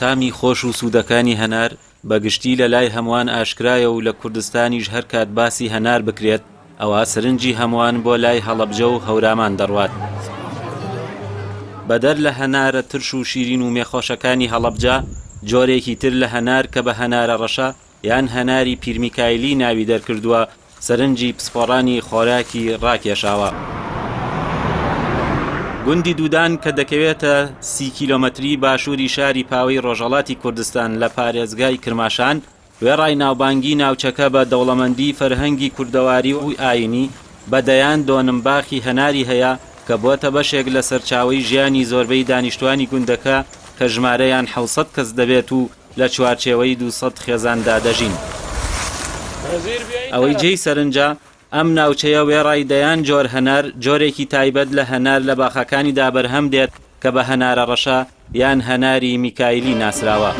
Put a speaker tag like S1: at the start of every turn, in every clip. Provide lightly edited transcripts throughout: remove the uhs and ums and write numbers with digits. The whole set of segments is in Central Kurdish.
S1: تامی خۆش و سوودەکانی هەنار بەگشتی لە لای هەمووان ئاشکرایە و لە کوردستانیش هەر کات باسی هەنار بکرێت ئەوە سرنجی هەمووان بۆ لای هەڵەبجە و هەورامان دەڕوات. بەدەر لە هەنارە ترش و شیرین و مێخۆشەکانی هەڵەبجە جۆرێکی تر لە هەنار کە بە هەنارە ڕەشە یان هەناری پیرمیکایلی ناوی دەرکردووە سەرنجی پسپۆڕانی خۆراکی ڕاکێشاوە. گوندی دوودان کە دەکەوێتە 30 کیلۆمەتری باشووری شاری پاوەی ڕۆژهەڵاتی کوردستان لە پارێزگای کرماشان وێڕای ناوبانگی ناوچەکە بە دەوڵەمەندی فەرهەنگی کوردەواری و ئاینی بەدەیان دۆنمباخی هەناری هەیە کە بۆتە بەشێک لە سەرچاوەی ژیانی زۆربەی دانیشتوانی گوندەکە کە ژمارەیان 700 کەس دەبێت و لە چوارچێوەی 200 خێزاندا دەژین. ئەوەی جێی سەرنجە ئەم ناوچەیە وێڕای دەیان جۆر هەنار جۆرێکی تایبەت لە هەنار لە باخەکانیدا بەرهەم دێت کە بە هەنارە ڕەشە یان هەناری میکایلی ناسراوە.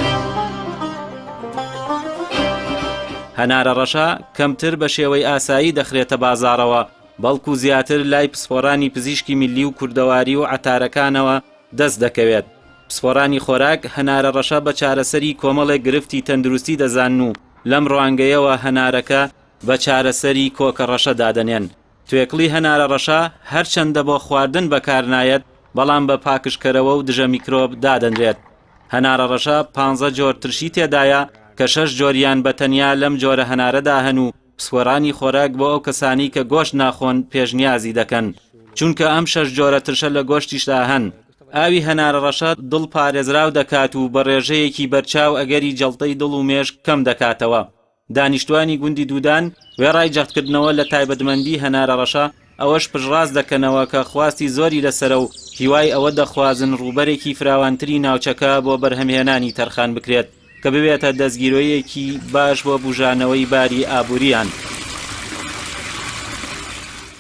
S1: هەنارە ڕەشە کەمتر بە شێوەی ئاسایی دەخرێتە بازاڕەوە بەڵکو زیاتر لای پسپۆڕانی پزیشکی میلی و کوردەواری و عەتارەکانەوە دەست دەکەوێت. پسپۆڕانی خۆراک هەنارە ڕەشە بە چارەسەری کۆمەڵێک گرفتی تەندروستی دەزانن و لەم ڕوانگەیەوە هەنارەکە بە چارەسەری کۆکە ڕەشە دادەنێن. توێکڵی هەنارە ڕەشە هەرچەندە بۆ خواردن بەکارنایەت بەڵام بە پاکشکەرەوە و دژە میکرۆب دادەنرێت. هەنارە ڕەشە 15 جۆر ترشی تێدایە کە 6 جۆریان بە تەنیا لەم جۆرە هەنارەدا هەن و پسپۆڕانی خۆراک بۆ ئەو کەسانی کە گۆشت ناخۆن پێشنیازی دەکەن چونکە ئەم 6 جۆرە ترشە لە گۆشتیشدا هەن. ئاوی هەنارە ڕەشە دڵ پارێزراو دەکات و بە ڕێژەیەکی بەرچاو ئەگەری جەڵتەی دڵ و مێش کەم دەکاتەوە. دانیشتوانی گوندی دوودان وێڕای جەختکردنەوە لە تایبەتمەندی هەنارە ڕەشە ئەوەش پشڕاست دەکەنەوە کە خواستی زۆری لەسرە و هیوای ئەوە دەخوازن ڕووبەرێکی فراوانتری ناوچەکە بۆ بەرهەمهێنانی تەرخان بکرێت کە ببێتە دەستگیرۆیەکی باش بۆ بوژانەوەی باری ئابووریان.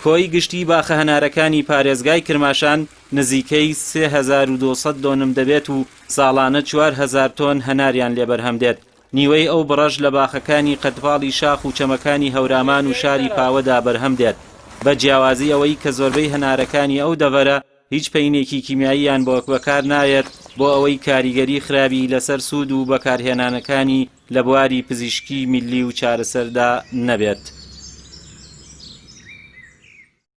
S1: کۆی گشتی باخە هەنارەکانی پارێزگای کرماشان نزیکەی 3200 دۆنم دەبێت و ساڵانە 4000 تۆن هەناریان لێبەرهەم دێت. نیوەی ئەو بڕەش لە باخەکانی قەتفاڵی شاخ و چەمەکانی هەورامان و شاری پاوەدا بەرهەم دێت بە جیاوازی ئەوەی کە زۆربەی هەنارەکانی ئەو دەڤەرە هیچ پەینێکی کیمیاییان بۆ بەکار نایەت بۆ ئەوەی کاریگەری خراپی لەسەر سوود و بەکارهێنانەکانی لە بواری پزیشکی میلی و چارەسەردا نەبێت.